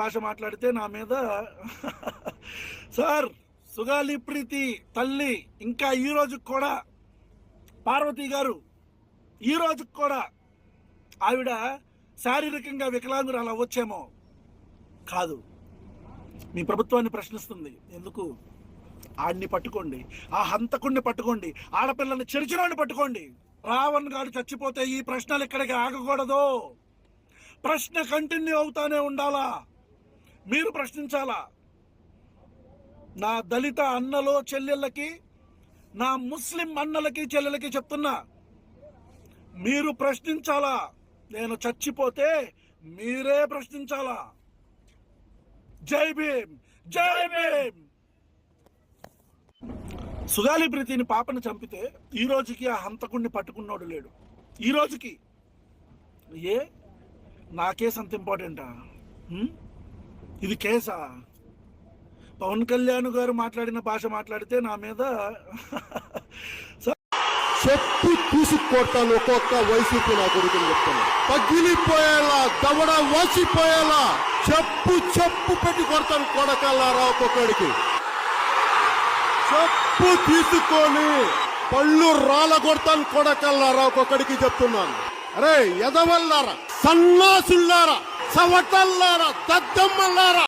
భాష మాట్లాడితే నా మీద సార్ సుగాలి ప్రీతి తల్లి ఇంకా ఈ రోజుకి కూడా పార్వతి గారు ఈ రోజుకి కూడా ఆవిడ శారీరకంగా వికలాంగురాలు అవ్వచ్చేమో, కాదు. మీ ప్రభుత్వాన్ని ప్రశ్నిస్తుంది. ఎందుకు? ఆడిని పట్టుకోండి, ఆ హంతకుడిని పట్టుకోండి, ఆడపిల్లని చెరిచినాన్ని పట్టుకోండి. రావణ్ గారు చచ్చిపోతే ఈ ప్రశ్నలు ఇక్కడికి ఆగకూడదు. ప్రశ్న కంటిన్యూ అవుతానే ఉండాలా. మీరు ప్రశ్నించాలా. నా దళిత అన్నలో చెల్లెళ్ళకి, నా ముస్లిం అన్నలకి చెల్లెలకి చెప్తున్నా, మీరు ప్రశ్నించాలా. నేను చచ్చిపోతే మీరే ప్రశ్నించాలా. జై భీమ్, జై భీమ్. సుగాలి ప్రీతిని పాపను చంపితే ఈ రోజుకి ఆ హంతకుడిని పట్టుకున్నోడు లేడు. ఈ రోజుకి నా కేసు అంత ఇంపార్టెంటా? ఇది కేసా? పవన్ కళ్యాణ్ గారు మాట్లాడిన భాష మాట్లాడితే నా మీద చెప్పు తీసుకొట్టాను. ఒక్కొక్క వైసీపీ నా కొడుకుని చెప్తాను, పగిలిపోయేలా దవడ వాసిపోయేలా చెప్పు చెప్పు పెట్టి కొడతాను. కొడకల్లారా ఒక్కొక్కడికి చెప్పు తీసుకొని పళ్ళు రాల కొడతాను. కొడకల్లారా ఒక్కొక్కడికి చెప్తున్నాను. అరే ఎదవల్లారా, సన్నాసుల్లారా, సవటల్లారా, దద్దమ్మల్లారా,